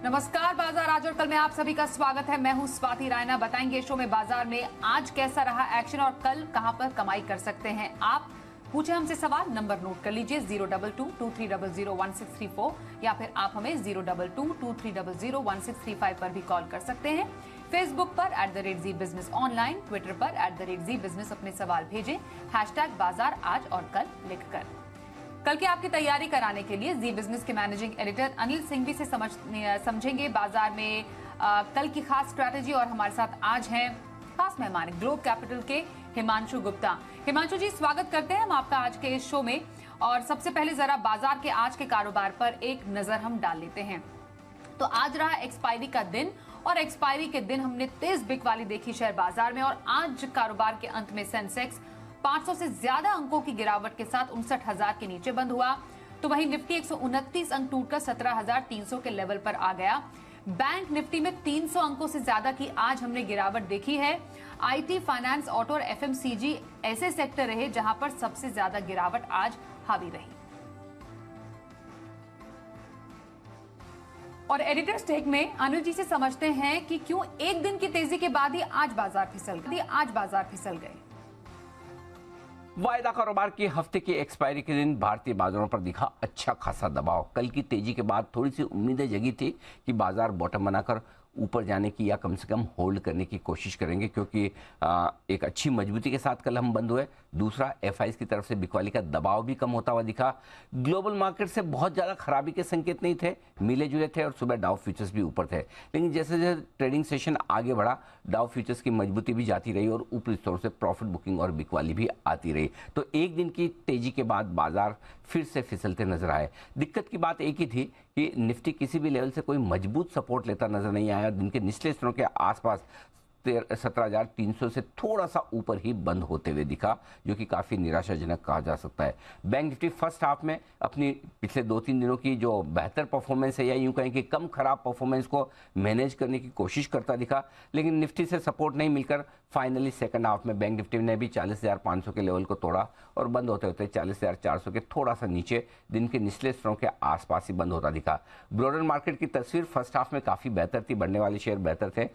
नमस्कार, बाजार आज और कल में आप सभी का स्वागत है। मैं हूं स्वाति रायना। बताएंगे शो में बाजार में आज कैसा रहा एक्शन और कल कहां पर कमाई कर सकते हैं आप। पूछे हमसे सवाल, नंबर नोट कर लीजिए 02223001634 या फिर आप हमें 02223001635 पर भी कॉल कर सकते हैं। फेसबुक पर @ZEE बिजनेस ऑनलाइन, ट्विटर पर @ZEE बिजनेस अपने सवाल भेजें #बाजार आज और कल लिखकर। कल की आपकी तैयारी कराने के लिए जी बिजनेस के मैनेजिंग एडिटर अनिल सिंघवी से समझेंगे बाजार में कल की खास स्ट्रैटेजी। और हमारे साथ आज हैं खास मेहमान ग्लोब कैपिटल के हिमांशु गुप्ता। हिमांशु जी, स्वागत करते हैं हम आपका आज के इस शो में। और सबसे पहले जरा बाजार के आज के कारोबार पर एक नजर हम डाल लेते हैं। तो आज रहा एक्सपायरी का दिन और एक्सपायरी के दिन हमने तेज बिक वाली देखी शेयर बाजार में। और आज कारोबार के अंत में सेंसेक्स 500 से ज्यादा अंकों की गिरावट के साथ 59,000 के नीचे बंद हुआ। तो वहीं निफ्टी 129 अंक टूटकर 17,300 के लेवल पर आ गया। बैंक निफ्टी में 300 अंकों से ज्यादा की आज हमने गिरावट देखी है। आईटी, फाइनेंस, ऑटो और एफएमसीजी ऐसे सेक्टर रहे जहां पर सबसे ज्यादा गिरावट आज हावी रही। और एडिटर्स टेक में अनिल जी से समझते हैं कि क्यों एक दिन की तेजी के बाद ही आज बाजार फिसल गए। वायदा कारोबार के हफ्ते के एक्सपायरी के दिन भारतीय बाजारों पर दिखा अच्छा खासा दबाव। कल की तेजी के बाद थोड़ी सी उम्मीदें जगी थी कि बाजार बॉटम बनाकर ऊपर जाने की या कम से कम होल्ड करने की कोशिश करेंगे, क्योंकि एक अच्छी मजबूती के साथ कल हम बंद हुए। दूसरा, एफआईज की तरफ से बिकवाली का दबाव भी कम होता हुआ दिखा। ग्लोबल मार्केट से बहुत ज़्यादा खराबी के संकेत नहीं थे, मिले जुले थे और सुबह डाउ फ्यूचर्स भी ऊपर थे। लेकिन जैसे जैसे ट्रेडिंग सेशन आगे बढ़ा, डाउ फ्यूचर्स की मजबूती भी जाती रही और ऊपरी स्तर से प्रॉफिट बुकिंग और बिकवाली भी आती रही। तो एक दिन की तेजी के बाद बाजार फिर से फिसलते नजर आए। दिक्कत की बात एक ही थी कि निफ्टी किसी भी लेवल से कोई मजबूत सपोर्ट लेता नजर नहीं आया। दिन के निचले स्तरों के आसपास 17,300 से थोड़ा सा ऊपर ही बंद होते हुए दिखा, जो कि काफ़ी निराशाजनक कहा जा सकता है। बैंक निफ्टी फर्स्ट हाफ में अपनी पिछले 2-3 दिनों की जो बेहतर परफॉर्मेंस है या यूं कहें कि कम खराब परफॉर्मेंस को मैनेज करने की कोशिश करता दिखा, लेकिन निफ्टी से सपोर्ट नहीं मिलकर फाइनली सेकंड हाफ में बैंक निफ्टी ने भी 40,500 के लेवल को तोड़ा और बंद होते होते 40,400 के थोड़ा सा नीचे दिन के निचले स्तरों के आसपास ही बंद होता दिखा। ब्रॉडर मार्केट की तस्वीर फर्स्ट हाफ में काफ़ी बेहतर थी, बढ़ने वाले शेयर बेहतर थे।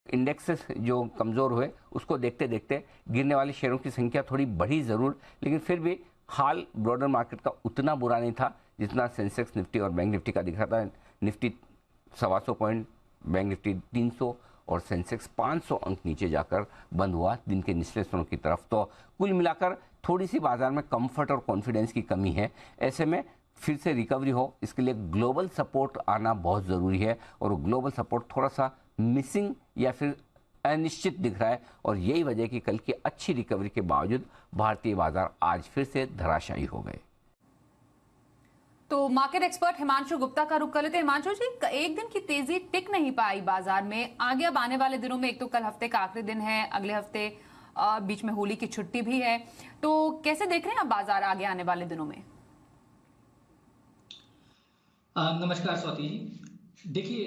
इंडेक्सेस जो कमज़ोर हुए उसको देखते देखते गिरने वाले शेयरों की संख्या थोड़ी बढ़ी ज़रूर, लेकिन फिर भी हाल ब्रॉडर मार्केट का उतना बुरा नहीं था जितना सेंसेक्स, निफ्टी और बैंक निफ्टी का दिख रहा था। निफ्टी 125 पॉइंट, बैंक निफ्टी 300 और सेंसेक्स 500 अंक नीचे जाकर बंद हुआ दिन के निचले स्तरों की तरफ। तो कुल मिलाकर थोड़ी सी बाजार में कंफर्ट और कॉन्फिडेंस की कमी है। ऐसे में फिर से रिकवरी हो, इसके लिए ग्लोबल सपोर्ट आना बहुत ज़रूरी है और ग्लोबल सपोर्ट थोड़ा सा मिसिंग या फिर अनिश्चित दिख रहा है। और यही वजह कि कल की अच्छी रिकवरी के बावजूद भारतीय बाजार आज फिर से धराशायी हो गए। तो मार्केट एक्सपर्ट हिमांशु गुप्ता का रुख कर लेते हैं। हिमांशु जी, एक दिन की तेजी टिक नहीं पाई बाजार में। आगे अब आने वाले दिनों में, एक तो कल हफ्ते का आखिरी दिन है, अगले हफ्ते बीच में होली की छुट्टी भी है, तो कैसे देख रहे हैं आप बाजार आगे आने वाले दिनों में? नमस्कार स्वाति जी। देखिए,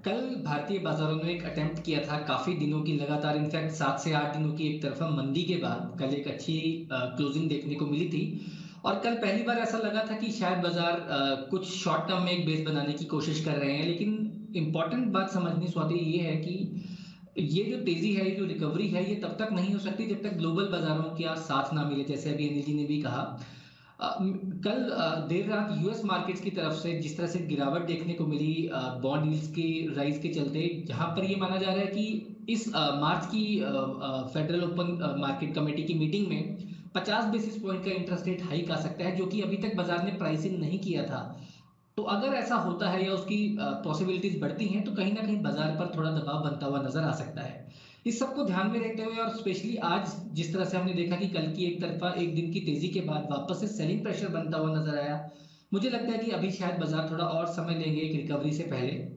कल भारतीय बाजारों ने एक अटेम्प्ट किया था काफी दिनों की लगातार, इनफैक्ट 7 से 8 दिनों की एक तरफा मंदी के बाद कल एक अच्छी क्लोजिंग देखने को मिली थी। और कल पहली बार ऐसा लगा था कि शायद बाजार कुछ शॉर्ट टर्म में एक बेस बनाने की कोशिश कर रहे हैं। लेकिन इंपॉर्टेंट बात समझनी स्वाति ये है कि ये जो तेजी है, ये जो रिकवरी है, ये तब तक नहीं हो सकती जब तक ग्लोबल बाजारों का साथ ना मिले। जैसे अभी अनिल जी ने भी कहा, कल देर रात यूएस मार्केट्स की तरफ से जिस तरह से गिरावट देखने को मिली बॉन्ड यील्ड्स के राइज के चलते, जहां पर ये माना जा रहा है कि इस मार्च की फेडरल ओपन मार्केट कमेटी की मीटिंग में 50 बेसिस पॉइंट का इंटरेस्ट रेट हाइक आ सकता है, जो कि अभी तक बाजार ने प्राइसिंग नहीं किया था। तो अगर ऐसा होता है या उसकी पॉसिबिलिटीज बढ़ती हैं, तो कहीं ना कहीं बाजार पर थोड़ा दबाव बनता हुआ नजर आ सकता है। इस सबको ध्यान में रखते हुए और स्पेशली आज जिस तरह से हमने देखा कि कल की एक तरफा एक दिन की तेजी के बाद वापस से सेलिंग प्रेशर बनता हुआ नजर आया, मुझे लगता है कि अभी शायद बाजार थोड़ा और समय लेंगे एक रिकवरी से पहले।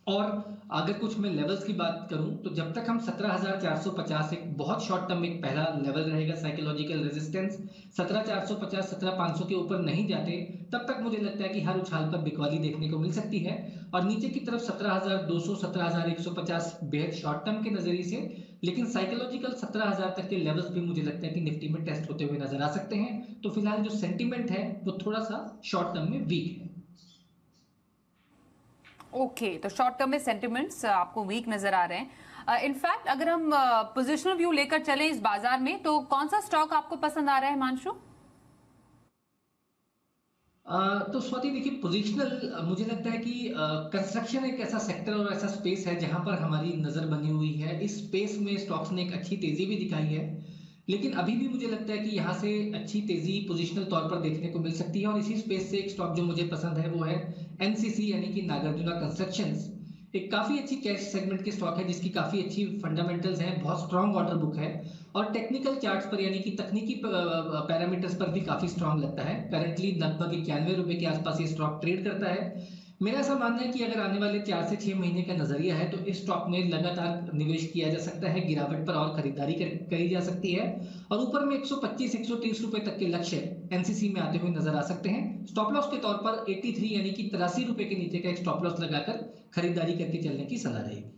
और अगर कुछ मैं लेवल्स की बात करूं, तो जब तक हम 17,450 एक बहुत शॉर्ट टर्म एक पहला लेवल रहेगा साइकोलॉजिकल रेजिस्टेंस, 17,450 17,500 के ऊपर नहीं जाते, तब तक मुझे लगता है कि हर उछाल पर बिकवाली देखने को मिल सकती है। और नीचे की तरफ 17,200 17,150 बेहद शॉर्ट टर्म के नजरिए से, लेकिन साइकोलॉजिकल 17,000 तक के लेवल्स भी मुझे लगता है कि निफ्टी में टेस्ट होते हुए नजर आ सकते हैं। तो फिलहाल जो सेंटीमेंट है वो थोड़ा सा शॉर्ट टर्म में वीक है। ओके, तो शॉर्ट टर्म में सेंटिमेंट्स आपको वीक नजर आ रहे हैं। इनफैक्ट अगर हम पोजिशनल व्यू लेकर चले इस बाजार में, तो कौन सा स्टॉक आपको पसंद आ रहा है हिमांशु? तो स्वाति देखिए, पोजिशनल मुझे लगता है कि कंस्ट्रक्शन एक ऐसा सेक्टर और ऐसा स्पेस है जहां पर हमारी नजर बनी हुई है। इस स्पेस में स्टॉक्स ने एक अच्छी तेजी भी दिखाई है, लेकिन अभी भी मुझे लगता है कि यहाँ से अच्छी तेजी पोजिशनल तौर पर देखने को मिल सकती है। और इसी स्पेस से एक स्टॉक जो मुझे पसंद है वो है एनसीसी, यानी कि नागार्जुना कंस्ट्रक्शंस। एक काफी अच्छी कैश सेगमेंट की स्टॉक है जिसकी काफी अच्छी फंडामेंटल्स हैं, बहुत स्ट्रांग ऑर्डर बुक है और टेक्निकल चार्ट्स पर यानी कि तकनीकी पैरामीटर्स पर भी काफी स्ट्रांग लगता है। करंटली लगभग 91 रुपए के आसपास ये स्टॉक ट्रेड करता है। मेरा ऐसा मानना है कि अगर आने वाले 4 से 6 महीने का नजरिया है तो इस स्टॉक में लगातार निवेश किया जा सकता है, गिरावट पर और खरीदारी करी जा सकती है और ऊपर में 125-130 रुपए तक के लक्ष्य एनसीसी में आते हुए नजर आ सकते हैं। स्टॉप लॉस के तौर पर 83 यानी कि 83 रुपए के नीचे का एक स्टॉप लॉस लगाकर खरीदारी करके चलने की सलाह रहेगी।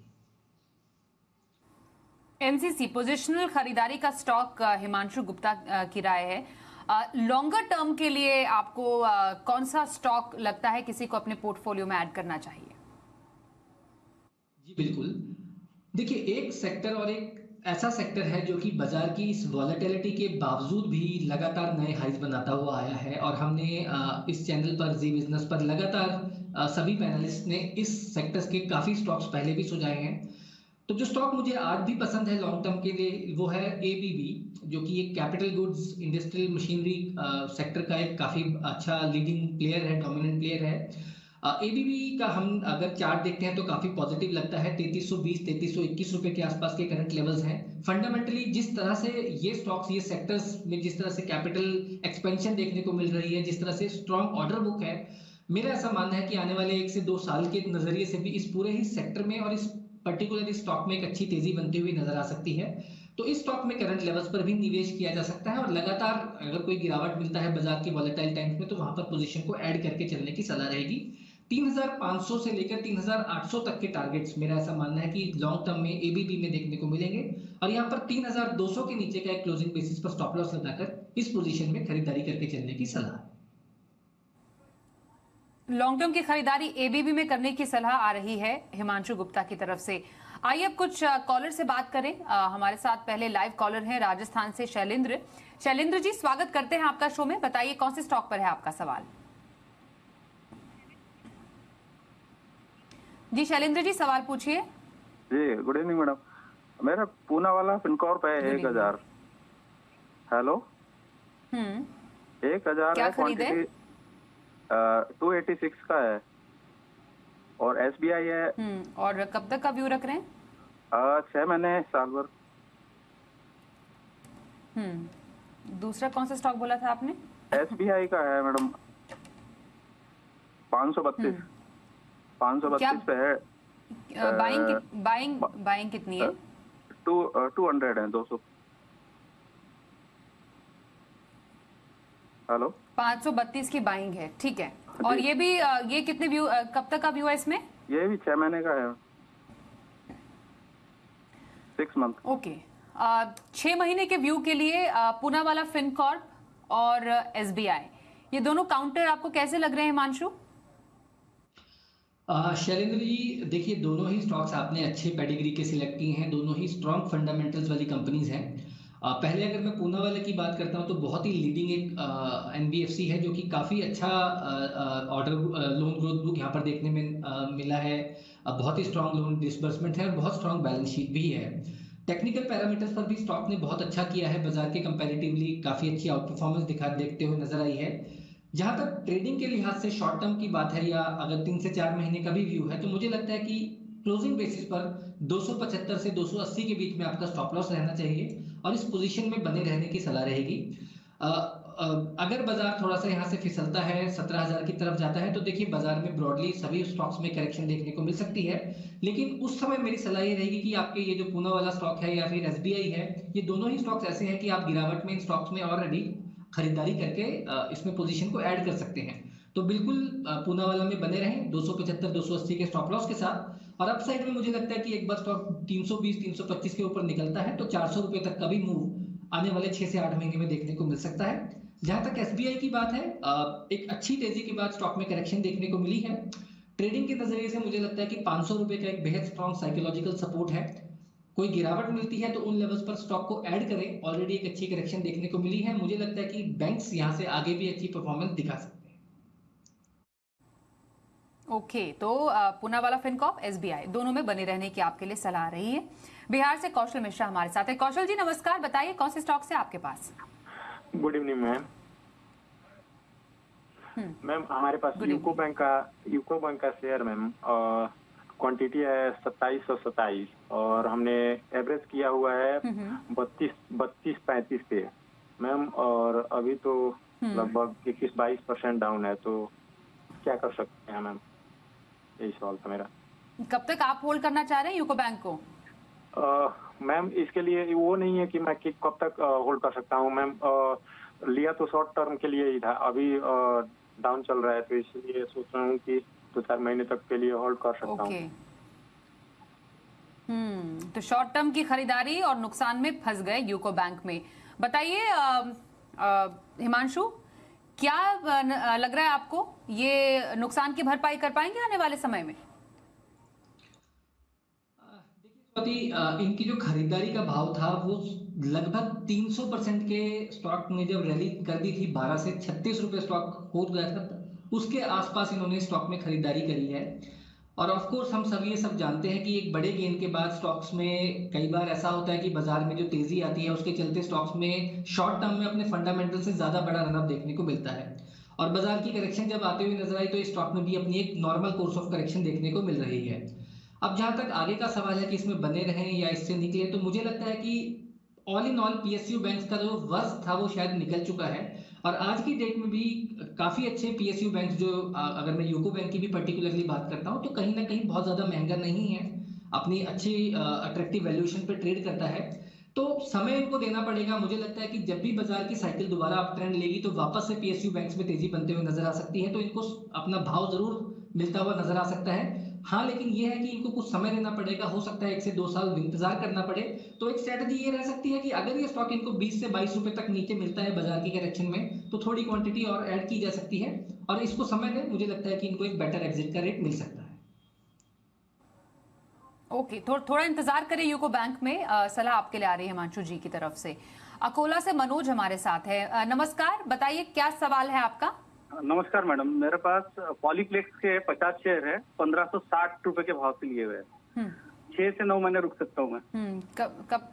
एनसीसी पोजिशनल खरीदारी का स्टॉक हिमांशु गुप्ता की राय है। लॉन्गर टर्म के लिए आपको कौन सा स्टॉक लगता है किसी को अपने पोर्टफोलियो में ऐड करना चाहिए? जी बिल्कुल, देखिए एक सेक्टर और एक ऐसा सेक्टर है जो कि बाजार की इस वॉलेटिलिटी के बावजूद भी लगातार नए हाइज बनाता हुआ आया है और हमने इस चैनल पर जी बिजनेस पर लगातार सभी पैनलिस्ट ने इस सेक्टर्स के काफी स्टॉक्स पहले भी सुझाए हैं। तो जो स्टॉक मुझे आज भी पसंद है लॉन्ग टर्म के लिए वो है एबीबी, जो कि एक capital goods industrial machinery sector का एक काफी अच्छा लीडिंग प्लेयर है, डोमिनेंट प्लेयर है। एबीबी का हम अगर चार्ट देखते हैं तो काफी पॉजिटिव लगता है। 3320-3321 रुपए के आसपास के करंट लेवल्स हैं। फंडामेंटली जिस तरह से ये स्टॉक्स, ये सेक्टर्स में जिस तरह से कैपिटल एक्सपेंशन देखने को मिल रही है, जिस तरह से स्ट्रॉन्ग ऑर्डर बुक है, मेरा ऐसा मानना है कि आने वाले 1 से 2 साल के नजरिए से भी इस पूरे ही सेक्टर में और इस पर्टिकुलर स्टॉक में एक अच्छी तेजी बनती हुई नजर आ सकती है। तो इस स्टॉक में करंट लेवल्स पर भी निवेश किया जा सकता है और लगातार अगर कोई गिरावट मिलता है बाजार के वॉलेटाइल टाइम्स में तो वहां पर पोजीशन को ऐड करके चलने की सलाह रहेगी। 3500 से लेकर 3800 तक के टारगेट्स मेरा ऐसा मानना है कि लॉन्ग टर्म में एबीबी में देखने को मिलेंगे और यहाँ पर 3200 के नीचे का एक क्लोजिंग बेसिस पर स्टॉप लॉस लगाकर इस पोजीशन में खरीदारी करके चलने की सलाह है। लॉन्ग टर्म की खरीदारी एबीबी में करने की सलाह आ रही है हिमांशु गुप्ता की तरफ से। आइए अब कुछ कॉलर से बात करें। हमारे साथ पहले लाइव कॉलर हैं राजस्थान से शैलेंद्र। शैलेंद्र जी, स्वागत करते हैं आपका शो में। बताइए कौन से स्टॉक पर है आपका सवाल? जी शैलेंद्र जी, सवाल पूछिए। जी गुड इवनिंग मैडम, मेरा पूना वाला फिनकॉर्प है 1000। हेलो 1000 क्या है, खरीदे? 286 का है और एसबीआई है। और कब तक का व्यू रख रहे हैं? 6 महीने, साल भर। दूसरा कौन सा स्टॉक बोला था आपने? एसबीआई का है मैडम 532 पे है। बाइंग कितनी है? 200 है, 200। हेलो 532 की बाइंग है, ठीक है। और ये भी ये कितने व्यू, कब तक का व्यू है इसमें? ये भी 6 महीने का है, 6 मंथ। ओके, 6 महीने के व्यू के लिए पूना वाला फिनकॉर्प और एसबीआई, ये दोनों काउंटर आपको कैसे लग रहे हैं हिमांशु? शैलेंद्र जी देखिए, दोनों ही स्टॉक्स आपने अच्छे पेडिग्री के सिलेक्ट किए हैं, दोनों ही स्ट्रॉन्ग फंडामेंटल्स वाली कंपनीज हैं। पहले अगर मैं पूना वाले की बात करता हूं तो बहुत ही लीडिंग एक एनबीएफसी है जो कि काफ़ी अच्छा ऑर्डर लोन ग्रोथ बुक यहाँ पर देखने में मिला है। बहुत ही स्ट्रॉन्ग लोन डिसबर्समेंट है और बहुत स्ट्रॉन्ग बैलेंस शीट भी है। टेक्निकल पैरामीटर्स पर भी स्टॉक ने बहुत अच्छा किया है, बाजार के कंपैरेटिवली काफ़ी अच्छी आउट परफॉर्मेंस देखते हुए नजर आई है। जहां तक ट्रेडिंग के लिहाज से शॉर्ट टर्म की बात है या अगर 3 से 4 महीने का भी व्यू है तो मुझे लगता है कि क्लोजिंग बेसिस पर 275 से 280 के बीच में आपका स्टॉप लॉस रहना चाहिए और इस पोजीशन में बने रहने की सलाह रहेगी। अगर बाजार थोड़ा सा यहाँ से फिसलता है 17,000 की तरफ जाता है तो देखिए बाजार में ब्रॉडली सभी स्टॉक्स में करेक्शन देखने को मिल सकती है, लेकिन उस समय मेरी सलाह ये रहेगी कि आपके ये जो पूना वाला स्टॉक है या फिर एसबीआई है, ये दोनों ही स्टॉक्स ऐसे हैं कि आप गिरावट में इन स्टॉक्स में ऑलरेडी खरीदारी करके इसमें पोजीशन को ऐड कर सकते हैं। तो बिल्कुल पूना वाला में बने रहें 275-280 के स्टॉप लॉस के साथ। और अपसाइड में मुझे लगता है कि एक बार स्टॉक 320-325 के ऊपर निकलता है तो 400 रुपए तक का भी मूव आने वाले 6 से 8 महीने में देखने को मिल सकता है। जहां तक एसबीआई की बात है, एक अच्छी तेजी के बाद स्टॉक में करेक्शन देखने को मिली है। ट्रेडिंग के नजरिए से मुझे लगता है कि 500 रुपए का एक बेहद स्ट्रॉन्ग साइकोलॉजिकल सपोर्ट है। कोई गिरावट मिलती है तो उन लेवल्स पर स्टॉक को ऐड करें। ऑलरेडी एक अच्छी करेक्शन देखने को मिली है, मुझे लगता है कि बैंक्स यहां से आगे भी अच्छी परफॉर्मेंस दिखा सकते हैं। ओके, तो पूना वाला फिनकॉर्प, एसबीआई दोनों में बने रहने की आपके लिए सलाह रही है। बिहार से कौशल मिश्रा हमारे साथ है। कौशल जी नमस्कार, बताइए कौन से स्टॉक से आपके पास? Good evening ma'am. मैम हमारे पास यूको बैंक का शेयर मैम, क्वांटिटी है 2727 और हमने एवरेज किया हुआ है 32-35 पे मैम, और अभी तो लगभग 21-22% डाउन है, तो क्या कर सकते हैं मैम? यही सवाल था मेरा। कब तक आप होल्ड करना चाह रहे हैं यूको बैंक को? मैम इसके लिए वो नहीं है कि मैं कब तक होल्ड कर सकता हूँ मैम। लिया तो शॉर्ट टर्म के लिए ही था, अभी डाउन चल रहा है तो इसलिए सोच रहा हूँ कि 2-4 महीने तक के लिए होल्ड कर सकता हूँ। तो शॉर्ट टर्म की खरीदारी और नुकसान में फंस गए यूको बैंक में। बताइए हिमांशु, क्या लग रहा है आपको, ये नुकसान की भरपाई कर पाएंगे आने वाले समय में? देखिए, इनकी जो खरीदारी का भाव था वो लगभग 300% के स्टॉक में जब रैली कर दी थी 12 से 36 रुपए स्टॉक हो गया था, उसके आसपास इन्होंने स्टॉक में खरीदारी करी है। और ऑफ कोर्स हम सब ये सब जानते हैं कि एक बड़े गेन के बाद स्टॉक्स में कई बार ऐसा होता है कि बाजार में जो तेजी आती है उसके चलते स्टॉक्स में शॉर्ट टर्म में अपने फंडामेंटल से ज्यादा बड़ा रनअप देखने को मिलता है, और बाजार की करेक्शन जब आते हुए नजर आई तो स्टॉक में भी अपनी एक नॉर्मल कोर्स ऑफ करेक्शन देखने को मिल रही है। अब जहां तक आगे का सवाल है कि इसमें बने रहें या इससे निकले, तो मुझे लगता है कि all in all PSU banks का जो वर्स्ट था वो शायद निकल चुका है, और आज की डेट में भी काफी अच्छे पीएसयू बैंक्स जो अगर मैं यूको बैंक की भी पर्टिकुलरली बात करता हूं तो कहीं ना कहीं बहुत ज्यादा महंगा नहीं है, अपनी अच्छी अट्रैक्टिव वैल्यूएशन पे ट्रेड करता है। तो समय इनको देना पड़ेगा। मुझे लगता है कि जब भी बाजार की साइकिल दोबारा अप ट्रेंड लेगी तो वापस से पीएसयू बैंक्स में तेजी बनते हुए नजर आ सकती है, तो इनको अपना भाव जरूर मिलता हुआ नजर आ सकता है। हाँ, लेकिन ये है कि इनको कुछ समय देना पड़ेगा, हो सकता है 1 से 2 साल इंतजार करना पड़े। तो एक स्ट्रेटजी ये रह सकती है कि अगर ये स्टॉक इनको 20 से 22 रुपए तक नीचे मिलता है बाजार की करेक्शन में, तो थोड़ी क्वांटिटी और ऐड की जा सकती है और इसको समय दें। मुझे लगता है कि इनको एक बेटर एग्जिट का रेट मिल सकता है। ओके, थोड़ा इंतजार करें यूको बैंक में। सलाह आपके लिए आ रही है हिमांशु जी की तरफ से। अकोला से मनोज हमारे साथ है। नमस्कार, बताइए क्या सवाल है आपका? नमस्कार मैडम, मेरे पास पॉलीप्लेक्स के 50 शेयर है, 1560 रुपए के भाव से लिए हुए हैं। 6 से 9 महीने रुक सकता हूँ मैं। कब?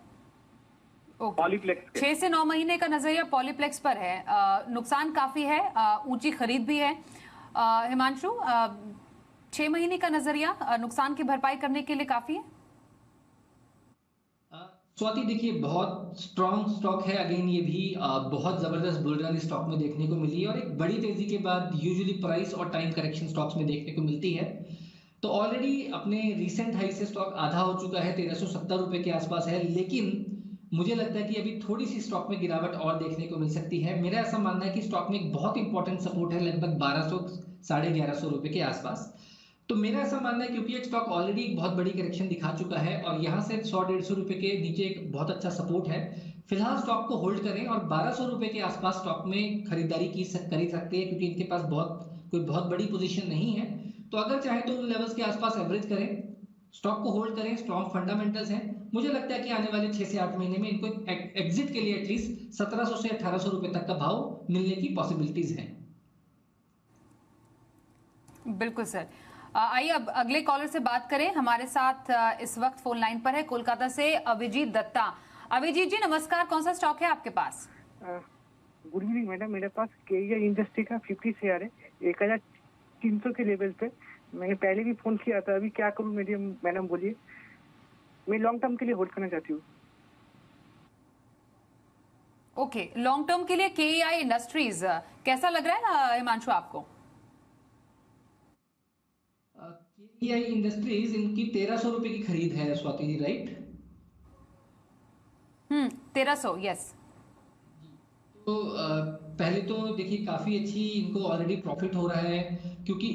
पॉलीप्लेक्स के 6 से 9 महीने का नजरिया पॉलीप्लेक्स पर है। नुकसान काफी है, ऊंची खरीद भी है। हिमांशु, 6 महीने का नजरिया नुकसान की भरपाई करने के लिए काफी है? स्वाति, देखिए बहुत स्ट्रॉन्ग स्टॉक है। अगेन ये भी बहुत जबरदस्त बुल रन स्टॉक में देखने को मिली है, और एक बड़ी तेजी के बाद यूजुअली प्राइस और टाइम करेक्शन स्टॉक्स में देखने को मिलती है। तो ऑलरेडी अपने रीसेंट हाई से स्टॉक आधा हो चुका है, 1370 रुपए के आसपास है, लेकिन मुझे लगता है कि अभी थोड़ी सी स्टॉक में गिरावट और देखने को मिल सकती है। मेरा ऐसा मानना है कि स्टॉक में एक बहुत इंपॉर्टेंट सपोर्ट है लगभग 1200-1150 रुपए के आसपास। तो मेरा ऐसा मानना है क्योंकि एक स्टॉक ऑलरेडी एक बहुत बड़ी करेक्शन दिखा चुका है और यहाँ से 100-150 रुपए के नीचे एक बहुत अच्छा सपोर्ट है। फिलहाल स्टॉक को होल्ड करें और 1200 रुपए के आसपास स्टॉक में खरीदारी कर सकते हैं, क्योंकि इनके पास कोई बहुत बड़ी पोजीशन नहीं है। तो अगर चाहे तो उन लेवल्स के आसपास एवरेज करें, स्टॉक को होल्ड करें, स्ट्रॉन्ग फंडामेंटल्स हैं। मुझे लगता है कि आने वाले 6 से 8 महीने में इनको एग्जिट के लिए एटलीस्ट 1700 से 1800 रुपए तक का भाव मिलने की पॉसिबिलिटीज हैं। बिल्कुल सर। आइए अब अगले कॉलर से बात करें। हमारे साथ इस वक्त फोन लाइन पर है कोलकाता से अभिजीत दत्ता। अभिजीत जी नमस्कार, कौन सा स्टॉक है आपके पास? गुड इवनिंग मैडम, मेरे पास केईआई इंडस्ट्री का 50 शेयर है 1300 के लेवल पे। मैंने पहले भी फोन किया था, अभी क्या करूं मेरी मैडम बोलिए। मैं लॉन्ग टर्म के लिए होल्ड करना चाहती हूँ। ओके, लॉन्ग टर्म के लिए केईआई इंडस्ट्रीज कैसा लग रहा है हिमांशु आपको? केईआई इंडस्ट्रीज, इनकी 1300 रुपए की खरीद है स्वाति जी, राइट? 1300, यस। तो पहले तो देखिए काफी अच्छी इनको ऑलरेडी प्रॉफिट हो रहा है, क्योंकि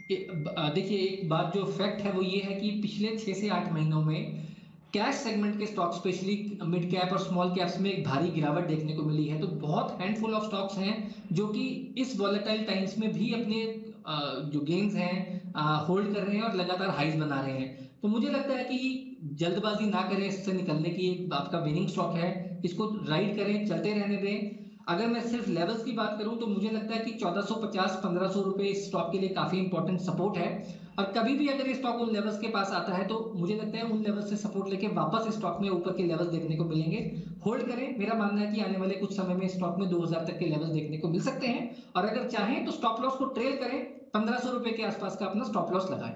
देखिए एक बात जो फैक्ट है वो ये है कि पिछले 6 से 8 महीनों में कैश सेगमेंट के स्टॉक स्पेशली मिड कैप और स्मॉल कैप्स में एक भारी गिरावट देखने को मिली है। तो बहुत हैंडफुल ऑफ स्टॉक्स हैं जो कि इस वॉलेटाइल टाइम्स में भी अपने जो गेन्स हैं होल्ड कर रहे हैं और लगातार हाइज बना रहे हैं। तो मुझे लगता है कि जल्दबाजी ना करें, इससे निकलने की एक आपका विनिंग स्टॉक है, इसको राइड करें, चलते रहने दें। अगर मैं सिर्फ लेवल्स की बात करूं तो मुझे लगता है कि 1450-1500 रुपए इस स्टॉक के लिए काफी इंपॉर्टेंट सपोर्ट है। और कभी भी अगर ये स्टॉक उन लेवल्स के पास आता है तो मुझे लगता है उन लेवल्स से सपोर्ट लेके वापस इस स्टॉक में ऊपर के लेवल्स देखने को मिलेंगे। होल्ड करें, मेरा मानना है कि आने वाले कुछ समय में स्टॉक में 2000 तक के लेवल्स देखने को मिल सकते हैं। और अगर चाहें तो स्टॉप लॉस को ट्रेल करें, 1500 रुपए के आसपास का अपना स्टॉप लॉस लगाएं।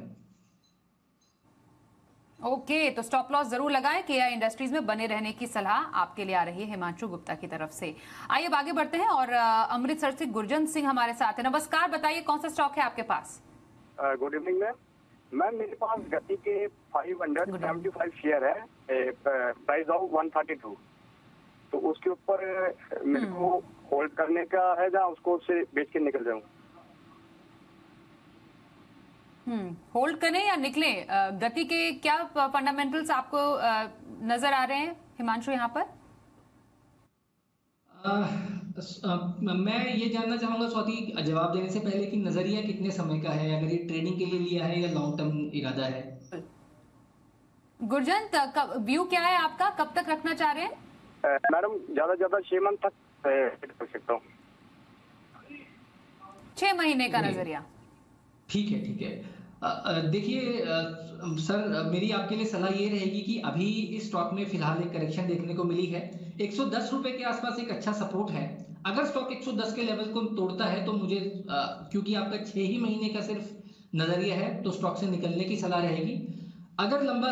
ओके, तो स्टॉप लॉस जरूर लगाएं। केआई इंडस्ट्रीज में बने रहने की सलाह आपके लिए आ रही है हिमांशु गुप्ता की तरफ से। आइए अब आगे बढ़ते हैं और अमृतसर से गुरजंत सिंह हमारे साथ है। नमस्कार, बताइए कौन सा स्टॉक है आपके पास? गुड इवनिंग मैम, मेरे पास गति के 575 शेयर है, प्राइस ऑफ 132। तो उसके ऊपर मेरे को होल्ड करने का है या उसको उससे बेच के निकल जाऊं? होल्ड करें या निकले? गति के क्या फंडामेंटल्स आपको नजर आ रहे हैं हिमांशु यहाँ पर? मैं ये जानना चाहूंगा स्वाति, जवाब देने से पहले कि नजरिया कितने समय का है, अगर ये ट्रेडिंग के लिए लिया है या लॉन्ग टर्म इरादा है? गुरजंत, व्यू क्या है आपका, कब तक रखना चाह रहे हैं? मैडम ज्यादा से ज्यादा 6 मंथ तक रख सकता हूँ। 6 महीने का नजरिया? ठीक है। देखिए सर, मेरी आपके लिए सलाह ये रहेगी कि अभी इस स्टॉक में फिलहाल एक करेक्शन देखने को मिली है। 110 रुपए के आसपास एक अच्छा सपोर्ट है। अगर स्टॉक 110 के लेवल को तोड़ता है तो मुझे क्योंकि आपका 6 ही महीने का सिर्फ नजरिया है तो स्टॉक से निकलने की सलाह रहेगी। अगर लंबा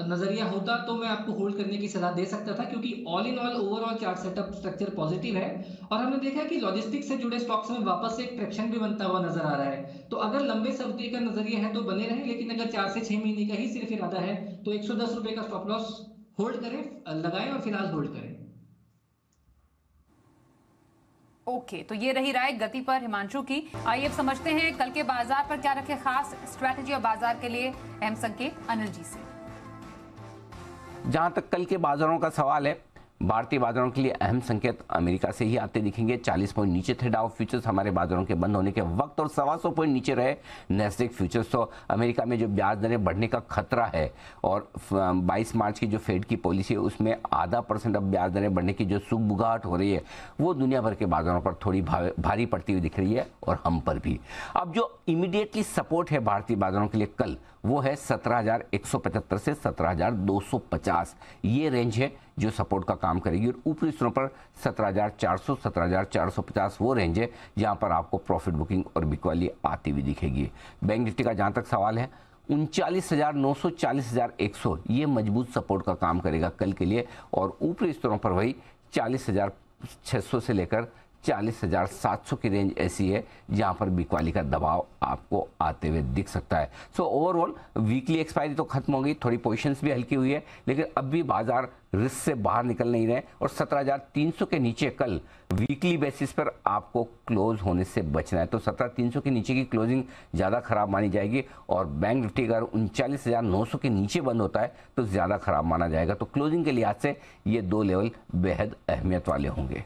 नजरिया होता तो मैं आपको होल्ड करने की सलाह दे सकता था, क्योंकि all in all overall chart setup structure positive है और हमने देखा कि लॉजिस्टिक्स से जुड़े स्टॉक्स में वापस से एक ट्रैक्शन भी बनता हुआ नजर आ रहा है। तो अगर लंबे अवधि का नजरिया है तो बने रहें, लेकिन अगर 4 से 6 महीने का ही सिर्फ इरादा है तो 110 रुपए का स्टॉप लॉस होल्ड करें, लगाएं और फिलहाल होल्ड करें। ओके, तो ये रही राय गति पर हिमांशु की। आइए अब समझते हैं कल के बाजार पर क्या रखे खास स्ट्रैटेजी और बाजार के लिए अहम संकेत अनिल जी से। जहां तक कल के बाजारों का सवाल है, भारतीय बाजारों के लिए अहम संकेत अमेरिका से ही आते दिखेंगे। 40 पॉइंट नीचे थे डाउ फ्यूचर्स हमारे बाजारों के बंद होने के वक्त और 125 पॉइंट नीचे रहे नैस्डैक फ्यूचर्स। तो अमेरिका में जो ब्याज दरें बढ़ने का खतरा है और 22 मार्च की जो फेड की पॉलिसी है उसमें 0.5% अब ब्याज दरें बढ़ने की जो सुगबुगाहट हो रही है वो दुनिया भर के बाजारों पर थोड़ी भारी पड़ती हुई दिख रही है और हम पर भी। अब जो इमीडिएटली सपोर्ट है भारतीय बाजारों के लिए कल वो है 17,175 से 17,250। ये रेंज है जो सपोर्ट का काम करेगी और ऊपरी स्तरों पर 17,400 17,450 वो रेंज है जहां पर आपको प्रॉफिट बुकिंग और बिकवाली आती हुई दिखेगी। बैंक निफ्टी का जहां तक सवाल है 39,900 40,100 ये मजबूत सपोर्ट का काम करेगा कल के लिए और ऊपरी स्तरों पर वही 40,600 से लेकर 40,700 की रेंज ऐसी है जहां पर बिकवाली का दबाव आपको आते हुए दिख सकता है। सो ओवरऑल वीकली एक्सपायरी तो खत्म हो गई, थोड़ी पोजीशंस भी हल्की हुई है, लेकिन अब भी बाजार रिस्क से बाहर निकल नहीं रहे और 17,300 के नीचे कल वीकली बेसिस पर आपको क्लोज होने से बचना है। तो 17,300 के नीचे की क्लोजिंग ज़्यादा खराब मानी जाएगी और बैंक निफ्टी अगर 39,900 के नीचे बंद होता है तो ज़्यादा खराब माना जाएगा। तो क्लोजिंग के लिहाज से ये 2 लेवल बेहद अहमियत वाले होंगे।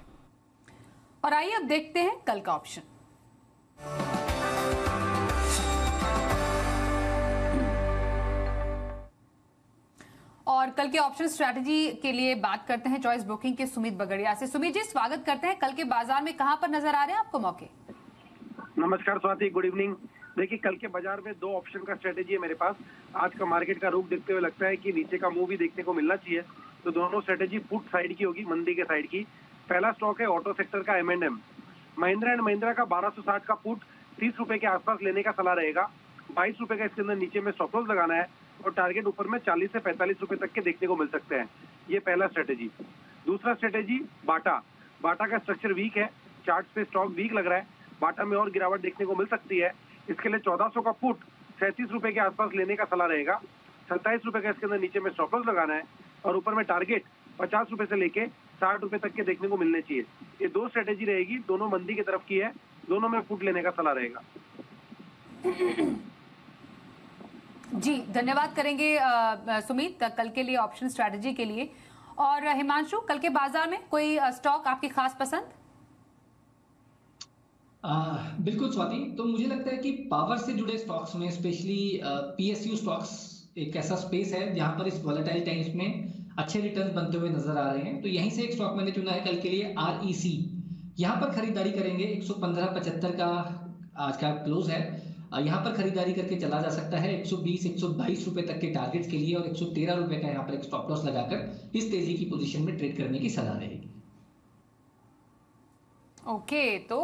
और आइए अब देखते हैं कल का ऑप्शन। और कल के ऑप्शन स्ट्रैटेजी के लिए बात करते हैं चॉइस ब्रोकिंग के सुमित बगड़िया से। सुमित जी, स्वागत करते हैं। कल के बाजार में कहां पर नजर आ रहे हैं आपको मौके? नमस्कार स्वाति, गुड इवनिंग। देखिए कल के बाजार में 2 ऑप्शन का स्ट्रेटेजी है मेरे पास। आज का मार्केट का रुख देखते हुए लगता है कि नीचे का मूव भी देखने को मिलना चाहिए, तो दोनों स्ट्रेटेजी पुट साइड की होगी, मंदी के साइड की। पहला स्टॉक है ऑटो सेक्टर का M&M। महिंद्रा एंड महिंद्रा का 1260 का पुट 30 रुपए के आसपास लेने का सलाह रहेगा। 22 रुपए का इसके अंदर नीचे में स्टॉप लॉस लगाना है और टारगेट ऊपर में 40 से 45 रुपए तक के देखने को मिल सकते हैं। ये पहला स्ट्रेटेजी। दूसरा स्ट्रेटेजी बाटा। बाटा का स्ट्रक्चर वीक है, चार्ट पे स्टॉक वीक लग रहा है, बाटा में और गिरावट देखने को मिल सकती है। इसके लिए 1400 का पुट 37 रुपए के आसपास लेने का सलाह रहेगा। 27 रुपए का इसके अंदर नीचे में स्टॉप लॉस लगाना है और ऊपर में टारगेट 50 रुपए से लेके 60 रुपए तक के देखने को मिलने चाहिए। ये 2 स्ट्रेटेजी रहेगी, दोनों मंदी की तरफ की है, दोनों में पुट लेने का सलाह रहेगा। जी धन्यवाद करेंगे सुमित कल के लिए ऑप्शन स्ट्रैटेजी के लिए। और हिमांशु, कल के बाजार में कोई स्टॉक आपकी खास पसंद? बिल्कुल स्वाति, तो मुझे लगता है कि पावर से जुड़े स्टॉक्स में स्पेशली पीएसयू स्टॉक्स एक ऐसा स्पेस है जहां पर इस वॉलेटाइल टाइम्स में अच्छे रिटर्न्स बनते हुए नजर आ रहे हैं। तो यहीं से एक स्टॉक मैंने चुना है कल के लिए, REC। यहाँ पर खरीदारी करेंगे, 115.75 का आज का क्लोज है। यहाँ पर खरीदारी करके चला जा सकता है 120-122 रुपए तक के टारगेट्स के लिए, और 113 रुपए का यहाँ पर एक स्टॉप लॉस लगाकर इस तेजी की पोजीशन में ट्रेड करने की सलाह रहेगी। ओके, तो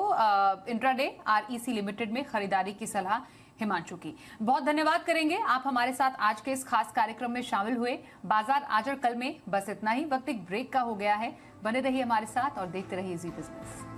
इंट्राडे REC लिमिटेड में खरीदारी की सलाह हिमांशु की। बहुत धन्यवाद करेंगे, आप हमारे साथ आज के इस खास कार्यक्रम में शामिल हुए। बाजार आज और कल में बस इतना ही। वक्त एक ब्रेक का हो गया है, बने रहिए हमारे साथ और देखते रहिए जी बिजनेस।